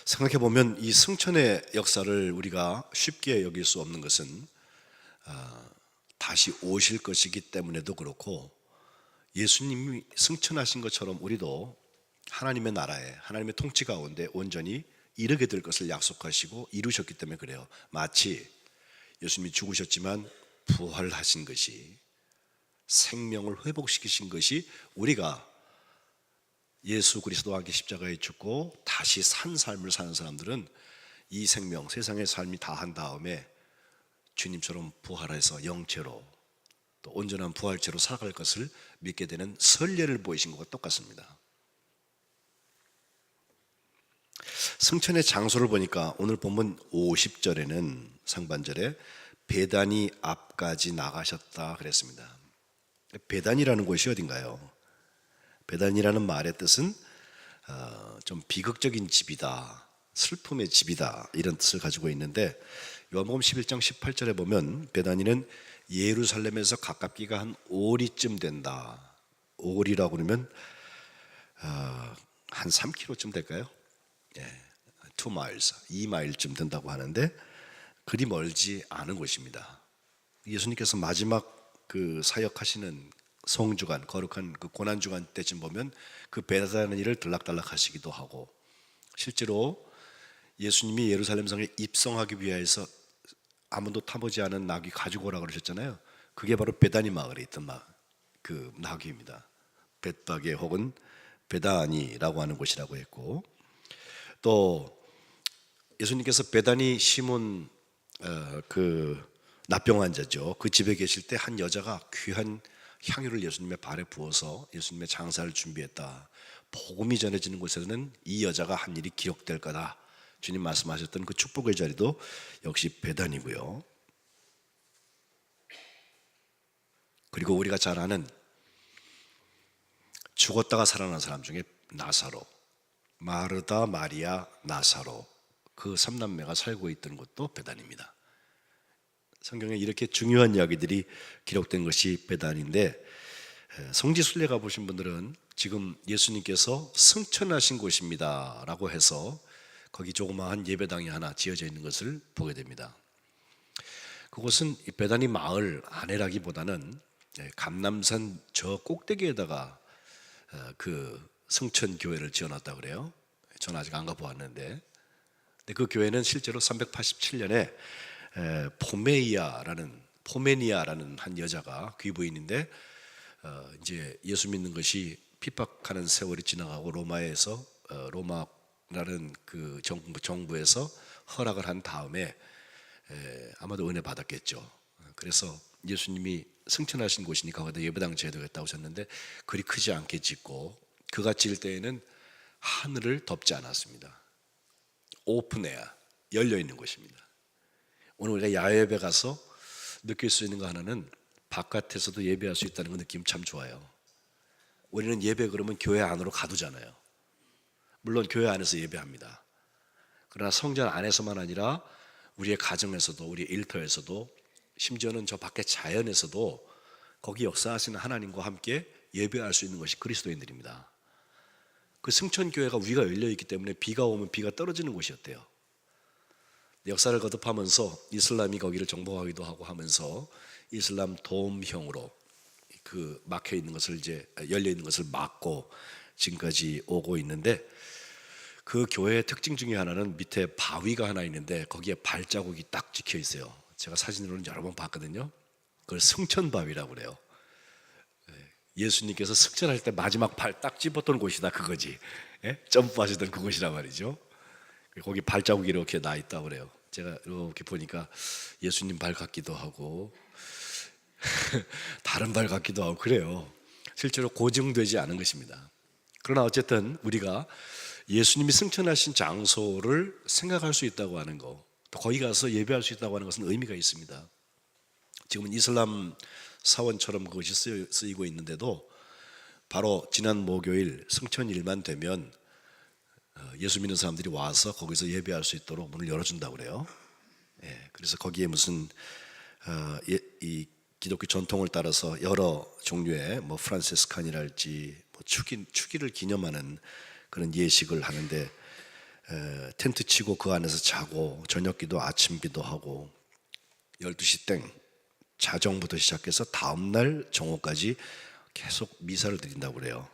생각해보면 이 승천의 역사를 우리가 쉽게 여길 수 없는 것은 다시 오실 것이기 때문에도 그렇고, 예수님이 승천하신 것처럼 우리도 하나님의 나라에, 하나님의 통치 가운데 온전히 이르게 될 것을 약속하시고 이루셨기 때문에 그래요. 마치 예수님이 죽으셨지만 부활하신 것이, 생명을 회복시키신 것이, 우리가 예수 그리스도와 함께 십자가에 죽고 다시 산 삶을 사는 사람들은 이 생명, 세상의 삶이 다한 다음에 주님처럼 부활해서 영체로, 또 온전한 부활체로 살아갈 것을 믿게 되는 선례를 보이신 것과 똑같습니다. 승천의 장소를 보니까 오늘 본문 50절에는 상반절에 베다니 앞까지 나가셨다 그랬습니다. 베다니라는 곳이 어딘가요? 베다니라는 말의 뜻은 좀 비극적인 집이다, 슬픔의 집이다, 이런 뜻을 가지고 있는데, 요한복음 11장 18절에 보면 베다니는 예루살렘에서 가깝기가 한 오리쯤 된다. 오리라고 그러면 한 3km쯤 될까요? 2 miles, 2마일쯤 된다고 하는데 그리 멀지 않은 곳입니다. 예수님께서 마지막 그 사역하시는 성주간, 거룩한 그 고난주간 때쯤 보면 그 베다니를 들락달락 하시기도 하고, 실제로 예수님이 예루살렘 성에 입성하기 위해서 아무도 타보지 않은 나귀 가지고 오라고 그러셨잖아요. 그게 바로 베다니 마을에 있던 그 나귀입니다. 벳바게 혹은 베다니라고 하는 곳이라고 했고, 또 예수님께서 베다니 시몬 그 납병 환자죠, 그 집에 계실 때 한 여자가 귀한 향유를 예수님의 발에 부어서 예수님의 장사를 준비했다. 복음이 전해지는 곳에서는 이 여자가 한 일이 기록될 거다. 주님 말씀하셨던 그 축복의 자리도 역시 베다니고요. 그리고 우리가 잘 아는 죽었다가 살아난 사람 중에 나사로, 마르다, 마리아, 나사로, 그 삼남매가 살고 있던 곳도 베다니입니다. 성경에 이렇게 중요한 이야기들이 기록된 것이 베다니인데, 성지 순례 가보신 분들은 지금 예수님께서 승천하신 곳입니다 라고 해서 거기 조그마한 예배당이 하나 지어져 있는 것을 보게 됩니다. 그곳은 베다니 마을 안에라기보다는 감람산 저 꼭대기에다가 그 승천교회를 지어놨다고 그래요. 저는 아직 안 가보았는데, 그 교회는 실제로 387년에 포메니아라는 한 여자가 귀부인인데, 이제 예수 믿는 것이 핍박하는 세월이 지나가고 로마에서 로마라는 그 정부에서 허락을 한 다음에 아마도 은혜 받았겠죠. 그래서 예수님이 승천하신 곳이니까 거기다 예배당 지어야겠다고 하셨는데, 그리 크지 않게 짓고 그가 지을 때에는 하늘을 덮지 않았습니다. 오픈에어, 열려있는 곳입니다. 오늘 우리가 야외 예배 가서 느낄 수 있는 거 하나는, 바깥에서도 예배할 수 있다는 거 느낌 참 좋아요. 우리는 예배 그러면 교회 안으로 가두잖아요. 물론 교회 안에서 예배합니다. 그러나 성전 안에서만 아니라 우리의 가정에서도, 우리의 일터에서도, 심지어는 저 밖에 자연에서도 거기 역사하시는 하나님과 함께 예배할 수 있는 것이 그리스도인들입니다. 그 승천교회가 위가 열려있기 때문에 비가 오면 비가 떨어지는 곳이었대요. 역사를 거듭하면서 이슬람이 거기를 정복하기도 하고 하면서 이슬람 도움형으로 그 막혀 있는 것을, 이제 열려 있는 것을 막고 지금까지 오고 있는데, 그 교회의 특징 중에 하나는 밑에 바위가 하나 있는데 거기에 발자국이 딱 찍혀 있어요. 제가 사진으로는 여러 번 봤거든요. 그걸 승천바위라고 그래요. 예수님께서 승천할 때 마지막 발 딱 집었던 곳이다, 그거지. 점프하시던 그곳이란 말이죠. 거기 발자국이 이렇게 나 있다고 그래요. 제가 이렇게 보니까 예수님 발 같기도 하고 다른 발 같기도 하고 그래요. 실제로 고증되지 않은 것입니다. 그러나 어쨌든 우리가 예수님이 승천하신 장소를 생각할 수 있다고 하는 거, 또 거기 가서 예배할 수 있다고 하는 것은 의미가 있습니다. 지금은 이슬람 사원처럼 그것이 쓰이고 있는데도, 바로 지난 목요일 승천일만 되면 예수 믿는 사람들이 와서 거기서 예배할 수 있도록 문을 열어준다고 그래요. 그래서 거기에 무슨 이 기독교 전통을 따라서 여러 종류의 프란시스칸이랄지 축일을 기념하는 그런 예식을 하는데, 텐트 치고 그 안에서 자고 저녁기도 아침기도 하고 12시 땡 자정부터 시작해서 다음날 정오까지 계속 미사를 드린다고 그래요.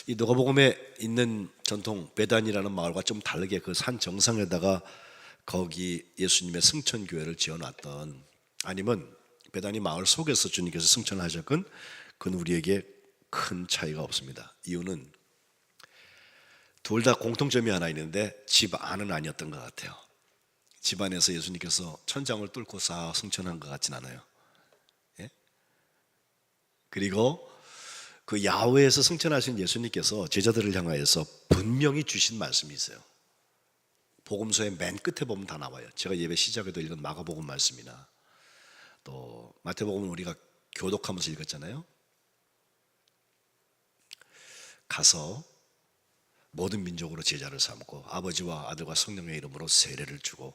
이 누가복음에 있는 전통 베단이라는 마을과 좀 다르게 그 산 정상에다가 거기 예수님의 승천교회를 지어놨던, 아니면 베단이 마을 속에서 주님께서 승천하셨건, 그건 우리에게 큰 차이가 없습니다. 이유는 둘 다 공통점이 하나 있는데 집 안은 아니었던 것 같아요. 집 안에서 예수님께서 천장을 뚫고 싹 승천한 것 같진 않아요. 예? 그리고 그 야훼에서 승천하신 예수님께서 제자들을 향하여서 분명히 주신 말씀이 있어요. 복음서의 맨 끝에 보면 다 나와요. 제가 예배 시작에도 읽은 마가복음 말씀이나 또 마태복음은 우리가 교독하면서 읽었잖아요. 가서 모든 민족으로 제자를 삼고 아버지와 아들과 성령의 이름으로 세례를 주고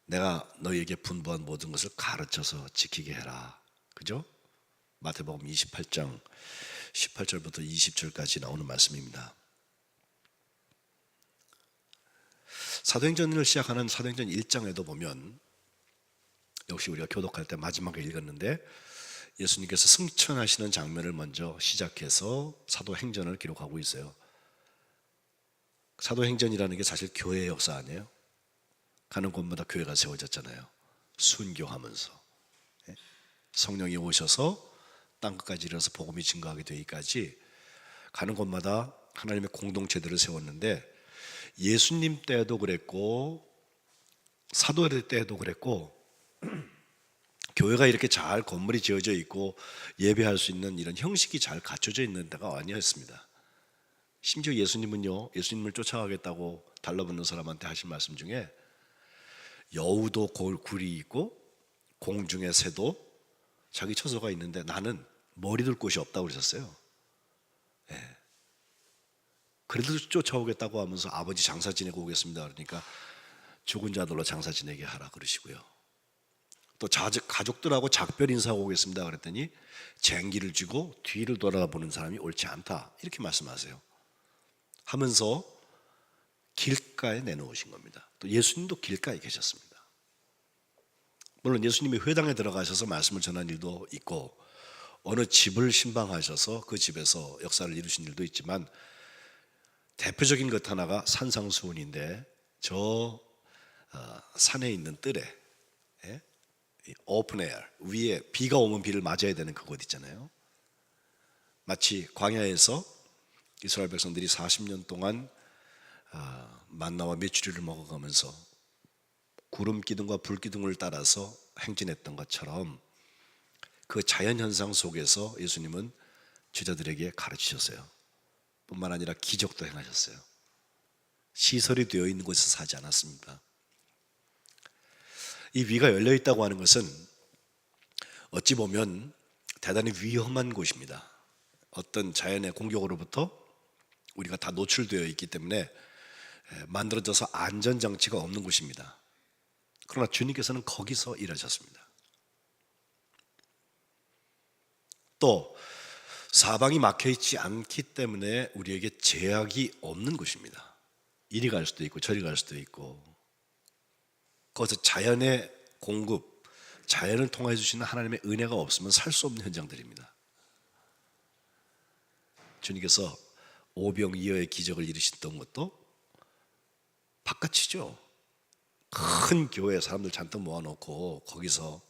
내가 너희에게 분부한 모든 것을 가르쳐서 지키게 해라. 그죠? 마태복음 28장 18절부터 20절까지 나오는 말씀입니다. 사도행전을 시작하는 사도행전 1장에도 보면 역시 우리가 교독할 때 마지막에 읽었는데 예수님께서 승천하시는 장면을 먼저 시작해서 사도행전을 기록하고 있어요. 사도행전이라는 게 사실 교회의 역사 아니에요? 가는 곳마다 교회가 세워졌잖아요. 순교하면서 성령이 오셔서 땅끝까지 이르러서 복음이 증거하게 되기까지 가는 곳마다 하나님의 공동체들을 세웠는데, 예수님 때도 그랬고 사도들 때도 그랬고 교회가 이렇게 잘 건물이 지어져 있고 예배할 수 있는 이런 형식이 잘 갖춰져 있는 데가 아니었습니다. 심지어 예수님은요, 예수님을 쫓아가겠다고 달라붙는 사람한테 하신 말씀 중에 여우도 굴이 있고 공중의 새도 자기 처소가 있는데 나는 머리 둘 곳이 없다고 그러셨어요. 그래도 쫓아오겠다고 하면서 아버지 장사 지내고 오겠습니다 그러니까 죽은 자들로 장사 지내게 하라 그러시고요. 또 가족들하고 작별 인사하고 오겠습니다 그랬더니 쟁기를 쥐고 뒤를 돌아보는 사람이 옳지 않다 이렇게 말씀하세요. 하면서 길가에 내놓으신 겁니다. 또 예수님도 길가에 계셨습니다. 물론 예수님이 회당에 들어가셔서 말씀을 전한 일도 있고 어느 집을 신방하셔서 그 집에서 역사를 이루신 일도 있지만, 대표적인 것 하나가 산상수훈인데 저 산에 있는 뜰에 오픈 에어 위에 비가 오면 비를 맞아야 되는 그곳 있잖아요. 마치 광야에서 이스라엘 백성들이 40년 동안 만나와 메추리를 먹어가면서 구름 기둥과 불 기둥을 따라서 행진했던 것처럼 그 자연현상 속에서 예수님은 제자들에게 가르치셨어요. 뿐만 아니라 기적도 행하셨어요. 시설이 되어 있는 곳에서 사지 않았습니다. 이 위가 열려 있다고 하는 것은 어찌 보면 대단히 위험한 곳입니다. 어떤 자연의 공격으로부터 우리가 다 노출되어 있기 때문에 만들어져서 안전장치가 없는 곳입니다. 그러나 주님께서는 거기서 일하셨습니다. 또 사방이 막혀있지 않기 때문에 우리에게 제약이 없는 곳입니다. 이리 갈 수도 있고 저리 갈 수도 있고, 거기서 자연의 공급, 자연을 통해 주시는 하나님의 은혜가 없으면 살 수 없는 현장들입니다. 주님께서 오병이어의 기적을 이루셨던 것도 바깥이죠. 큰 교회 사람들 잔뜩 모아놓고 거기서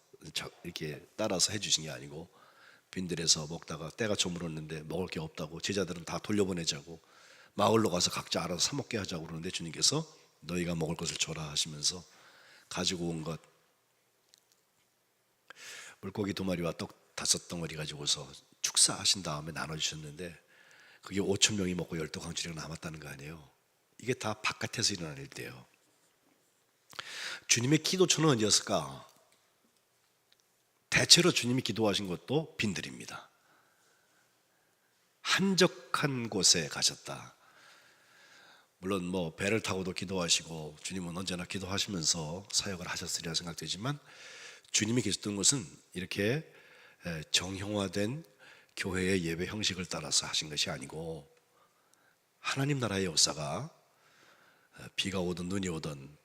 이렇게 따라서 해주신 게 아니고 빈들에서 먹다가 때가 저물었는데 먹을 게 없다고 제자들은 다 돌려보내자고 마을로 가서 각자 알아서 사 먹게 하자고 그러는데 주님께서 너희가 먹을 것을 줘라 하시면서 가지고 온 것 물고기 2마리와 떡 5덩어리 가지고서 축사하신 다음에 나눠주셨는데 그게 5,000명이 먹고 12광주리가 남았다는 거 아니에요. 이게 다 바깥에서 일어날 일이에요. 주님의 기도처는 어디였을까? 대체로 주님이 기도하신 것도 빈들입니다. 한적한 곳에 가셨다. 물론 뭐 배를 타고도 기도하시고 주님은 언제나 기도하시면서 사역을 하셨으리라 생각되지만, 주님이 계셨던 것은 이렇게 정형화된 교회의 예배 형식을 따라서 하신 것이 아니고 하나님 나라의 역사가 비가 오든 눈이 오든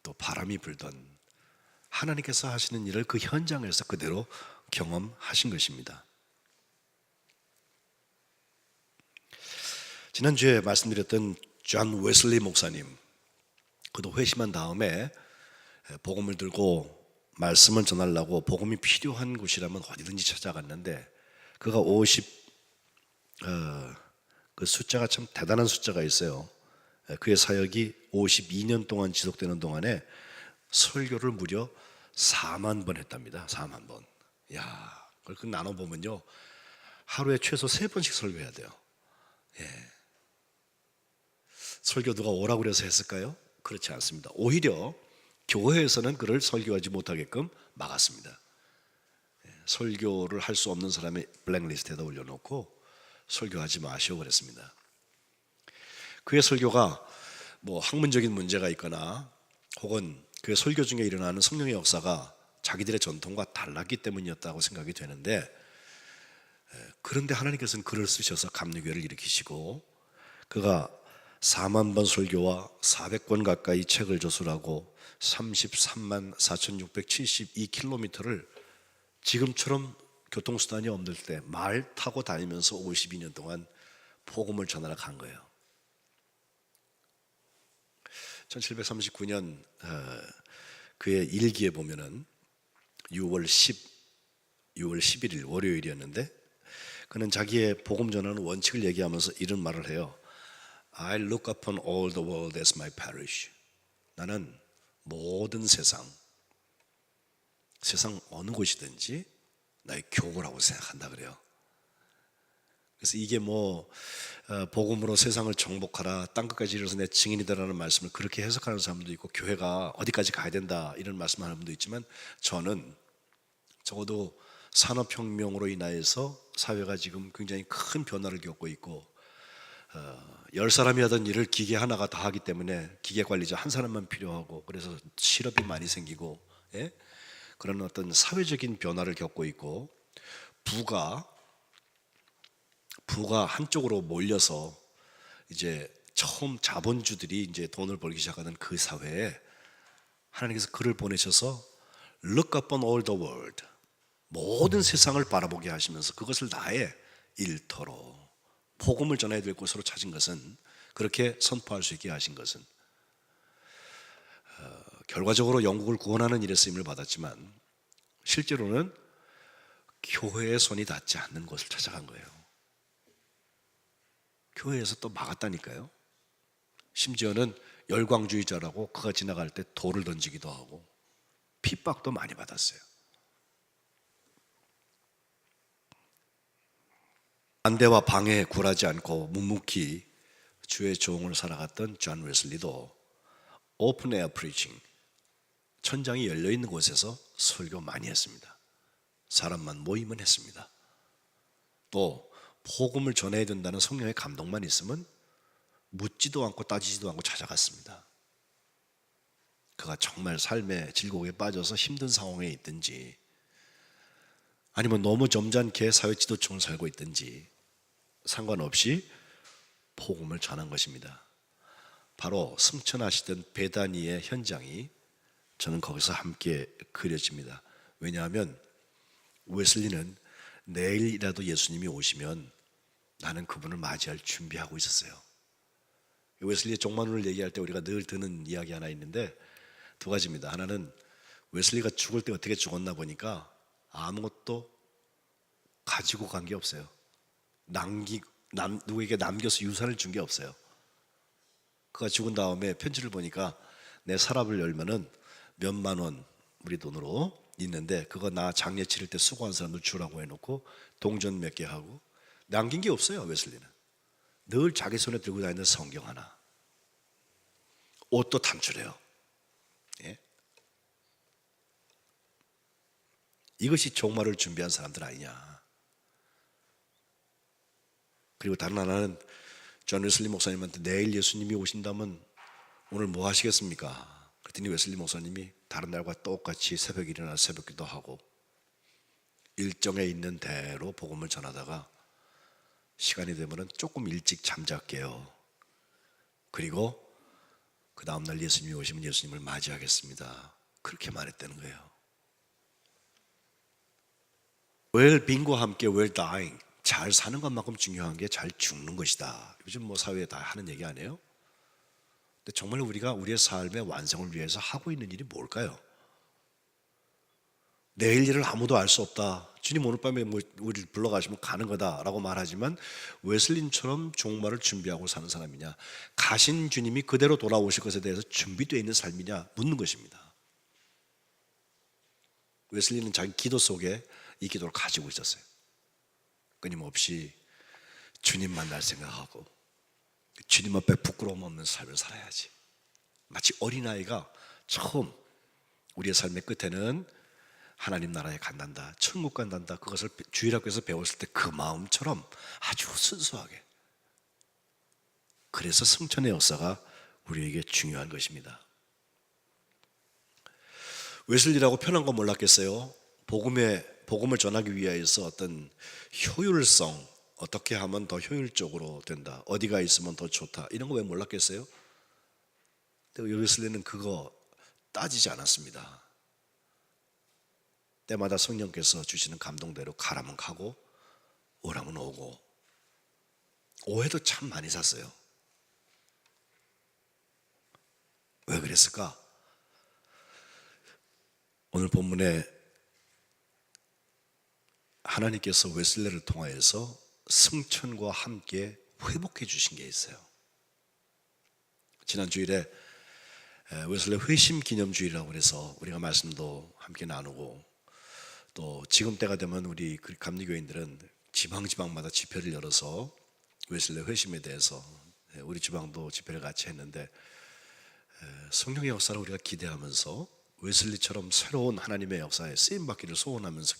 또 바람이 불든 하나님께서 하시는 일을 그 현장에서 그대로 경험하신 것입니다. 지난주에 말씀드렸던 존 웨슬리 목사님, 그도 회심한 다음에 복음을 들고 말씀을 전하려고 복음이 필요한 곳이라면 어디든지 찾아갔는데 그가 그 숫자가 참 대단한 숫자가 있어요. 그의 사역이 52년 동안 지속되는 동안에 설교를 무려 4만 번 했답니다. 4만 번. 야, 그걸 나눠보면요, 하루에 최소 3번씩 설교해야 돼요. 설교 누가 오라고 그래서 했을까요? 그렇지 않습니다. 오히려 교회에서는 그를 설교하지 못하게끔 막았습니다. 설교를 할 수 없는 사람의 블랙리스트에다 올려놓고 설교하지 마시오 그랬습니다. 그의 설교가 뭐 학문적인 문제가 있거나 혹은 그의 설교 중에 일어나는 성령의 역사가 자기들의 전통과 달랐기 때문이었다고 생각이 되는데, 그런데 하나님께서는 그를 쓰셔서 감리교회를 일으키시고 그가 4만 번 설교와 400권 가까이 책을 저술하고 33만 4,672km를 지금처럼 교통수단이 없을 때 말 타고 다니면서 52년 동안 복음을 전하러 간 거예요. 1739년 그의 일기에 보면은 6월 11일 월요일이었는데 그는 자기의 복음 전하는 원칙을 얘기하면서 이런 말을 해요. I look upon all the world as my parish. 나는 모든 세상 어느 곳이든지 나의 교구라고 생각한다 그래요. 그래서 이게 복음으로 세상을 정복하라, 땅끝까지 이르러서 내 증인이다라는 말씀을 그렇게 해석하는 사람도 있고 교회가 어디까지 가야 된다 이런 말씀하는 분도 있지만, 저는 적어도 산업혁명으로 인하여서 사회가 지금 굉장히 큰 변화를 겪고 있고 10사람이 하던 일을 기계 하나가 다 하기 때문에 기계 관리자 한 사람만 필요하고 그래서 실업이 많이 생기고 그런 어떤 사회적인 변화를 겪고 있고 부가 한쪽으로 몰려서 이제 처음 자본주들이 이제 돈을 벌기 시작하는 그 사회에 하나님께서 그를 보내셔서 Look upon all the world, 모든 세상을 바라보게 하시면서 그것을 나의 일터로 복음을 전해야 될 곳으로 찾은 것은, 그렇게 선포할 수 있게 하신 것은 결과적으로 영국을 구원하는 일에 쓰임을 받았지만 실제로는 교회의 손이 닿지 않는 곳을 찾아간 거예요. 교회에서 또 막았다니까요. 심지어는 열광주의자라고 그가 지나갈 때 돌을 던지기도 하고 핍박도 많이 받았어요. 반대와 방해에 굴하지 않고 묵묵히 주의 종을 살아갔던 존 웨슬리도 오픈 에어 프리칭, 천장이 열려있는 곳에서 설교 많이 했습니다. 사람만 모이면 했습니다. 또 복음을 전해야 된다는 성령의 감동만 있으면 묻지도 않고 따지지도 않고 찾아갔습니다. 그가 정말 삶의 질곡에 빠져서 힘든 상황에 있든지 아니면 너무 점잖게 사회 지도층을 살고 있든지 상관없이 복음을 전한 것입니다. 바로 승천하시던 베다니의 현장이 저는 거기서 함께 그려집니다. 왜냐하면 웨슬리는 내일이라도 예수님이 오시면 나는 그분을 맞이할 준비하고 있었어요. 웨슬리의 종말론을 얘기할 때 우리가 늘 듣는 이야기 하나 있는데 두 가지입니다. 하나는 웨슬리가 죽을 때 어떻게 죽었나 보니까 아무것도 가지고 간 게 없어요. 누구에게 남겨서 유산을 준 게 없어요. 그가 죽은 다음에 편지를 보니까 내 서랍을 열면은 몇만 원 우리 돈으로 있는데 그거 나 장례 치를 때 수고한 사람들 주라고 해놓고 동전 몇 개 하고 남긴 게 없어요. 웨슬리는 늘 자기 손에 들고 다니는 성경 하나, 옷도 단출해요. 이것이 종말을 준비한 사람들 아니냐. 그리고 다른 하나는 존 웨슬리 목사님한테 내일 예수님이 오신다면 오늘 뭐 하시겠습니까? 그랬더니 웨슬리 목사님이 다른 날과 똑같이 새벽에 일어나 새벽기도 하고 일정에 있는 대로 복음을 전하다가 시간이 되면 조금 일찍 잠잘 게요. 그리고 그 다음날 예수님이 오시면 예수님을 맞이하겠습니다. 그렇게 말했다는 거예요. Well being과 함께 well dying, 잘 사는 것만큼 중요한 게 잘 죽는 것이다. 요즘 뭐 사회에 다 하는 얘기 아니에요? 근데 정말 우리가 우리의 삶의 완성을 위해서 하고 있는 일이 뭘까요? 내일 일을 아무도 알 수 없다. 주님 오늘 밤에 뭐 우리를 불러가시면 가는 거다라고 말하지만 웨슬린처럼 종말을 준비하고 사는 사람이냐, 가신 주님이 그대로 돌아오실 것에 대해서 준비되어 있는 삶이냐 묻는 것입니다. 웨슬리는 자기 기도 속에 이 기도를 가지고 있었어요. 끊임없이 주님 만날 생각하고 주님 앞에 부끄러움 없는 삶을 살아야지. 마치 어린아이가 처음 우리의 삶의 끝에는 하나님 나라에 간단다, 천국 간단다, 그것을 주일학교에서 배웠을 때 그 마음처럼 아주 순수하게. 그래서 승천의 역사가 우리에게 중요한 것입니다. 웨슬리라고 편한 거 몰랐겠어요? 복음을 전하기 위해서 어떤 효율성, 어떻게 하면 더 효율적으로 된다, 어디가 있으면 더 좋다, 이런 거 왜 몰랐겠어요? 근데 웨슬리는 그거 따지지 않았습니다. 때마다 성령께서 주시는 감동대로 가라면 가고 오라면 오고, 오해도 참 많이 샀어요. 왜 그랬을까? 오늘 본문에 하나님께서 웨슬리를 통하여서 승천과 함께 회복해 주신 게 있어요. 지난 주일에 웨슬리 회심 기념주일이라고 해서 우리가 말씀도 함께 나누고, 또 지금 때가 되면 우리 감리교인들은 지방마다 집회를 열어서 웨슬리 회심에 대해서, 우리 지방도 집회를 같이 했는데, 성령의 역사를 우리가 기대하면서 웨슬리처럼 새로운 하나님의 역사에 쓰임받기를 소원하면서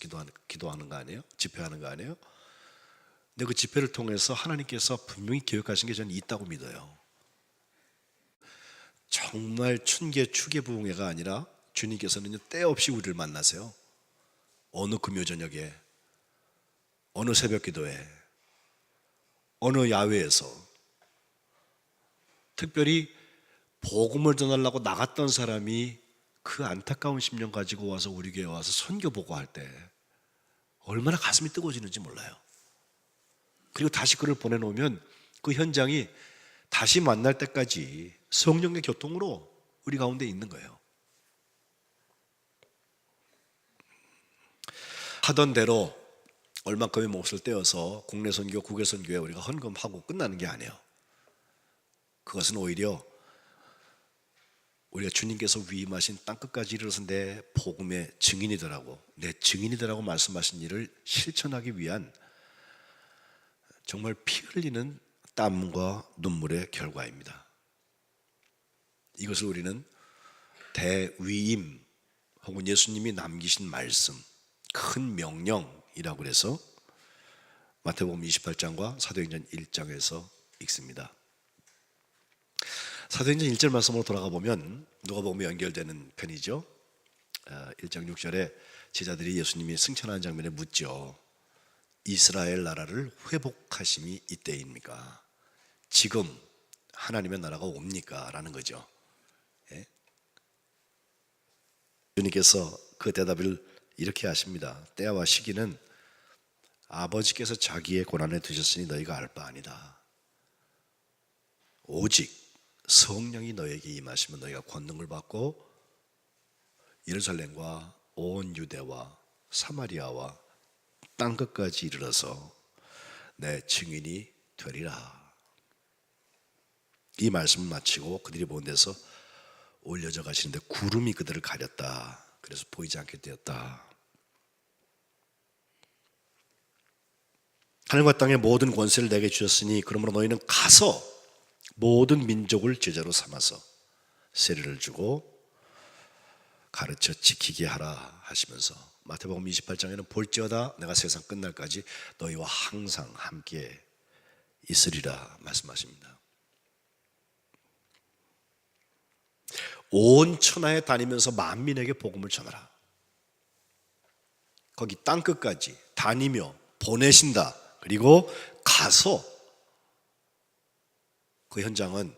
기도하는 거 아니에요? 집회하는 거 아니에요? 근데 그 집회를 통해서 하나님께서 분명히 계획하신 게 저는 있다고 믿어요. 정말 추계 부흥회가 아니라 주님께서는 때 없이 우리를 만나세요. 어느 금요 저녁에, 어느 새벽 기도에, 어느 야외에서, 특별히 복음을 전하려고 나갔던 사람이 그 안타까운 심령 가지고 와서 우리 교회에 와서 선교 보고할 때 얼마나 가슴이 뜨거워지는지 몰라요. 그리고 다시 그를 보내놓으면 그 현장이 다시 만날 때까지 성령의 교통으로 우리 가운데 있는 거예요. 하던 대로 얼마큼의 몫을 떼어서 국내 선교, 국외 선교에 우리가 헌금하고 끝나는 게 아니에요. 그것은 오히려 우리가 주님께서 위임하신 땅끝까지 이르러서 내 복음의 증인이더라고, 내 증인이더라고 말씀하신 일을 실천하기 위한 정말 피 흘리는 땀과 눈물의 결과입니다. 이것을 우리는 대위임 혹은 예수님이 남기신 말씀, 큰 명령이라고 해서 마태복음 28장과 사도행전 1장에서 읽습니다. 사도행전 1절 말씀으로 돌아가 보면 누가복음에 연결되는 편이죠. 1장 6절에 제자들이 예수님이 승천하는 장면에 묻죠. 이스라엘 나라를 회복하심이 이때입니까? 지금 하나님의 나라가 옵니까? 라는 거죠. 예? 주님께서 그 대답을 이렇게 하십니다. 때와 시기는 아버지께서 자기의 고난에 두셨으니 너희가 알 바 아니다. 오직 성령이 너에게 임하시면 너희가 권능을 받고 예루살렘과 온 유대와 사마리아와 땅끝까지 이르러서 내 증인이 되리라. 이 말씀을 마치고 그들이 보는 데서 올려져 가시는데 구름이 그들을 가렸다. 그래서 보이지 않게 되었다. 하늘과 땅의 모든 권세를 내게 주셨으니 그러므로 너희는 가서 모든 민족을 제자로 삼아서 세례를 주고 가르쳐 지키게 하라 하시면서 마태복음 28장에는 볼지어다 내가 세상 끝날까지 너희와 항상 함께 있으리라 말씀하십니다. 온 천하에 다니면서 만민에게 복음을 전하라. 거기 땅끝까지 다니며 보내신다. 그리고 가서 그 현장은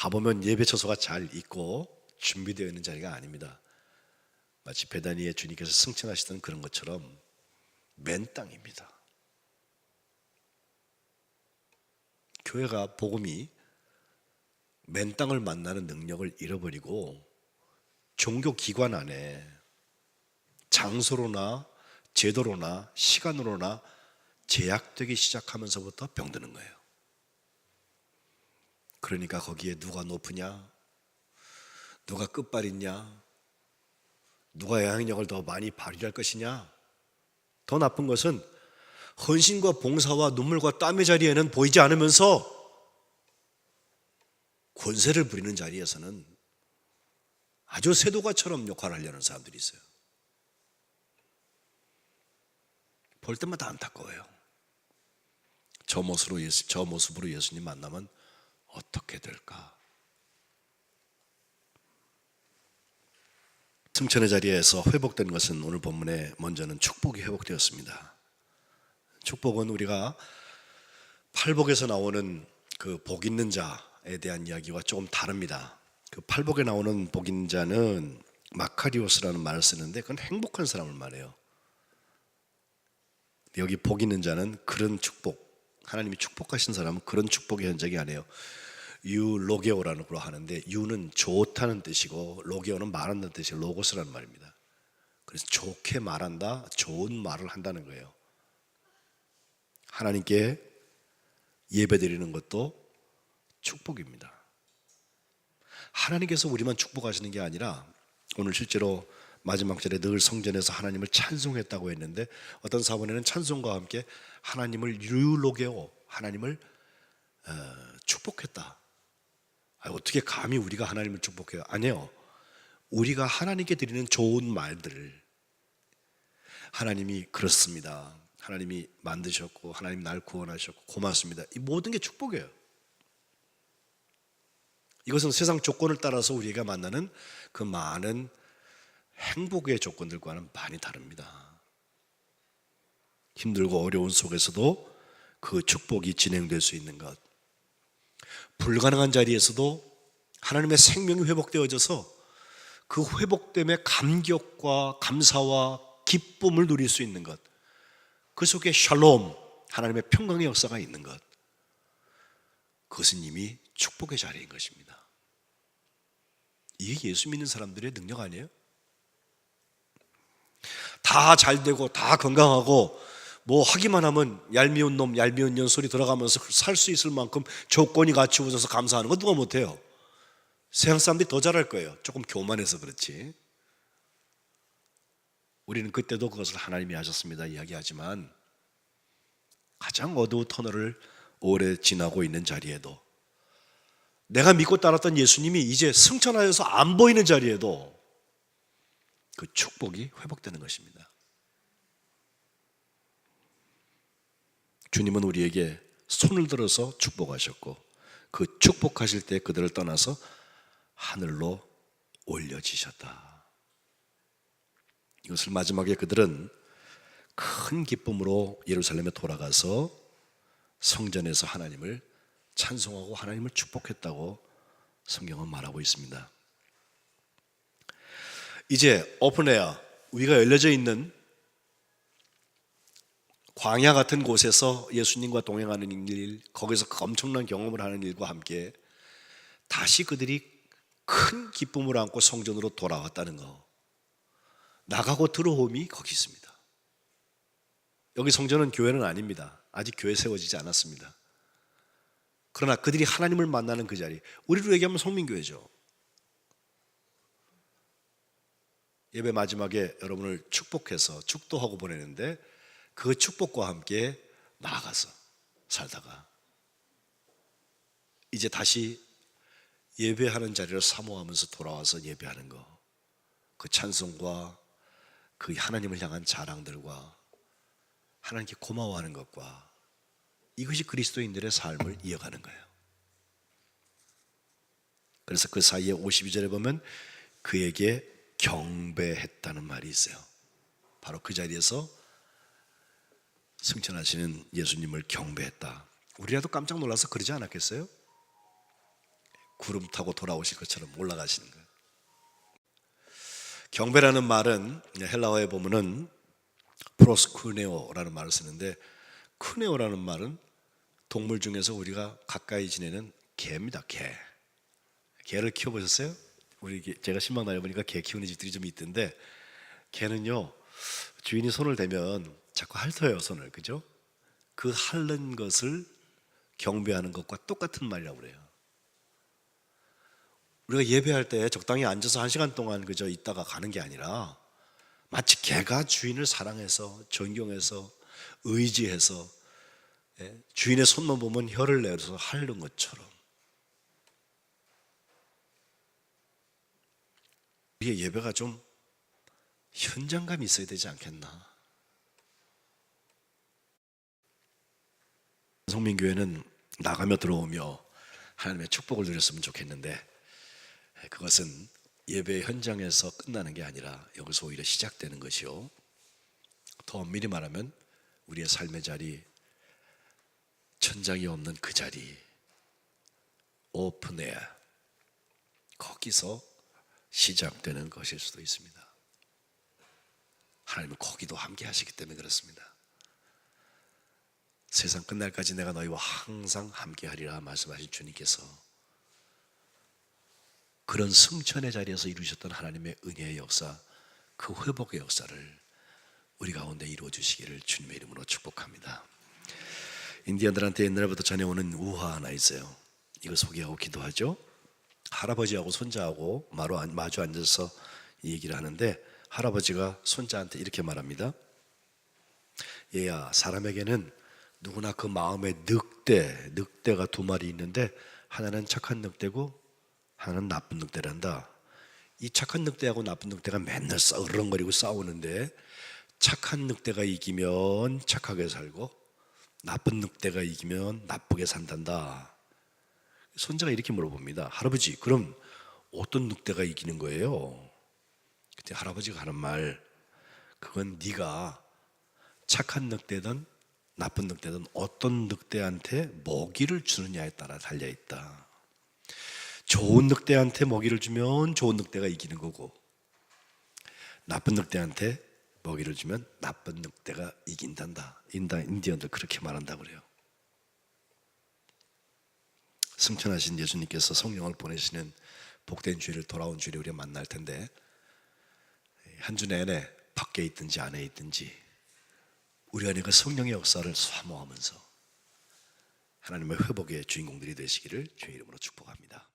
가보면 예배 처소가 잘 있고 준비되어 있는 자리가 아닙니다. 마치 베다니에 주님께서 승천하시던 그런 것처럼 맨 땅입니다. 교회가 복음이 맨 땅을 만나는 능력을 잃어버리고 종교 기관 안에 장소로나 제도로나 시간으로나 제약되기 시작하면서부터 병드는 거예요. 그러니까 거기에 누가 높으냐, 누가 끝발 있냐, 누가 영향력을 더 많이 발휘할 것이냐. 더 나쁜 것은 헌신과 봉사와 눈물과 땀의 자리에는 보이지 않으면서 권세를 부리는 자리에서는 아주 세도가처럼 역할을 하려는 사람들이 있어요. 볼 때마다 안타까워요. 저 모습으로 예수님 만나면 어떻게 될까? 승천의 자리에서 회복된 것은 오늘 본문에 먼저는 축복이 회복되었습니다. 축복은 우리가 팔복에서 나오는 그 복 있는 자에 대한 이야기와 조금 다릅니다. 그 팔복에 나오는 복 있는 자는 마카리오스라는 말을 쓰는데 그건 행복한 사람을 말해요. 여기 복 있는 자는 그런 축복, 하나님이 축복하신 사람은 그런 축복의 현장이 아니에요. 유로게오라는 걸 하는데 유는 좋다는 뜻이고 로게오는 말한다는 뜻이 로고스라는 말입니다. 그래서 좋게 말한다, 좋은 말을 한다는 거예요. 하나님께 예배드리는 것도 축복입니다. 하나님께서 우리만 축복하시는 게 아니라 오늘 실제로 마지막 절에 늘 성전에서 하나님을 찬송했다고 했는데 어떤 사본에는 찬송과 함께 하나님을 유로게오, 하나님을 축복했다. 어떻게 감히 우리가 하나님을 축복해요? 아니에요. 우리가 하나님께 드리는 좋은 말들, 하나님이 그렇습니다, 하나님이 만드셨고 하나님 날 구원하셨고 고맙습니다, 이 모든 게 축복이에요. 이것은 세상 조건을 따라서 우리가 만나는 그 많은 행복의 조건들과는 많이 다릅니다. 힘들고 어려운 속에서도 그 축복이 진행될 수 있는 것, 불가능한 자리에서도 하나님의 생명이 회복되어져서 그 회복됨의 감격과 감사와 기쁨을 누릴 수 있는 것, 그 속에 샬롬, 하나님의 평강의 역사가 있는 것, 그것은 이미 축복의 자리인 것입니다. 이게 예수 믿는 사람들의 능력 아니에요? 다 잘되고 다 건강하고 뭐 하기만 하면 얄미운 놈 얄미운 년 소리 들어가면서 살 수 있을 만큼 조건이 갖추어져서 감사하는 거 누가 못해요? 세상 사람들이 더 잘할 거예요. 조금 교만해서 그렇지. 우리는 그때도 그것을 하나님이 하셨습니다 이야기하지만 가장 어두운 터널을 오래 지나고 있는 자리에도, 내가 믿고 따랐던 예수님이 이제 승천하여서 안 보이는 자리에도 그 축복이 회복되는 것입니다. 주님은 우리에게 손을 들어서 축복하셨고 그 축복하실 때 그들을 떠나서 하늘로 올려지셨다. 이것을 마지막에 그들은 큰 기쁨으로 예루살렘에 돌아가서 성전에서 하나님을 찬송하고 하나님을 축복했다고 성경은 말하고 있습니다. 이제 오픈에어, 위가 열려져 있는 광야 같은 곳에서 예수님과 동행하는 일, 거기서 엄청난 경험을 하는 일과 함께 다시 그들이 큰 기쁨을 안고 성전으로 돌아왔다는 거, 나가고 들어옴이 거기 있습니다. 여기 성전은 교회는 아닙니다. 아직 교회 세워지지 않았습니다. 그러나 그들이 하나님을 만나는 그 자리, 우리로 얘기하면 성민교회죠. 예배 마지막에 여러분을 축복해서 축도하고 보내는데 그 축복과 함께 나아가서 살다가 이제 다시 예배하는 자리를 사모하면서 돌아와서 예배하는 거, 그 찬송과 그 하나님을 향한 자랑들과 하나님께 고마워하는 것과, 이것이 그리스도인들의 삶을 이어가는 거예요. 그래서 그 사이에 52절에 보면 그에게 경배했다는 말이 있어요. 바로 그 자리에서 승천하시는 예수님을 경배했다. 우리라도 깜짝 놀라서 그러지 않았겠어요? 구름 타고 돌아오실 것처럼 올라가시는 거예요. 경배라는 말은 헬라어에 보면은 프로스쿠네오라는 말을 쓰는데, 쿠네오라는 말은 동물 중에서 우리가 가까이 지내는 개입니다. 개. 개를 키워보셨어요? 제가 신방 다녀보니까 개 키우는 집들이 좀 있던데, 개는요 주인이 손을 대면 자꾸 핥어요, 손을. 그죠? 그 핥는 것을 경배하는 것과 똑같은 말이라고 그래요. 우리가 예배할 때 적당히 앉아서 1시간 동안 그저 있다가 가는 게 아니라 마치 개가 주인을 사랑해서 존경해서 의지해서 주인의 손만 보면 혀를 내서 핥는 것처럼 우리의 예배가 좀 현장감이 있어야 되지 않겠나. 성민교회는 나가며 들어오며 하나님의 축복을 누렸으면 좋겠는데, 그것은 예배 현장에서 끝나는 게 아니라 여기서 오히려 시작되는 것이요, 더 엄밀히 말하면 우리의 삶의 자리, 천장이 없는 그 자리, 오픈에어, 거기서 시작되는 것일 수도 있습니다. 하나님은 거기도 함께 하시기 때문에 그렇습니다. 세상 끝날까지 내가 너희와 항상 함께 하리라 말씀하신 주님께서 그런 승천의 자리에서 이루셨던 하나님의 은혜의 역사, 그 회복의 역사를 우리 가운데 이루어 주시기를 주님의 이름으로 축복합니다. 인디언들한테 옛날부터 전해오는 우화 하나 있어요. 이거 소개하고 기도하죠. 할아버지하고 손자하고 마주 앉아서 이 얘기를 하는데, 할아버지가 손자한테 이렇게 말합니다. 얘야, 사람에게는 누구나 그 마음에 늑대가 2마리 있는데 하나는 착한 늑대고 하나는 나쁜 늑대란다. 이 착한 늑대하고 나쁜 늑대가 맨날 으르렁거리고 싸우는데, 착한 늑대가 이기면 착하게 살고 나쁜 늑대가 이기면 나쁘게 산단다. 손자가 이렇게 물어봅니다. 할아버지, 그럼 어떤 늑대가 이기는 거예요? 그때 할아버지가 하는 말, 그건 네가 착한 늑대든 나쁜 늑대든 어떤 늑대한테 먹이를 주느냐에 따라 달려있다. 좋은 늑대한테 먹이를 주면 좋은 늑대가 이기는 거고, 나쁜 늑대한테 먹이를 주면 나쁜 늑대가 이긴단다. 인디언들 그렇게 말한다고 그래요. 승천하신 예수님께서 성령을 보내시는 복된 주일을, 돌아온 주일에 우리가 만날 텐데, 한 주 내내 밖에 있든지 안에 있든지 우리 안에 그 성령의 역사를 사모하면서 하나님의 회복의 주인공들이 되시기를 주의 이름으로 축복합니다.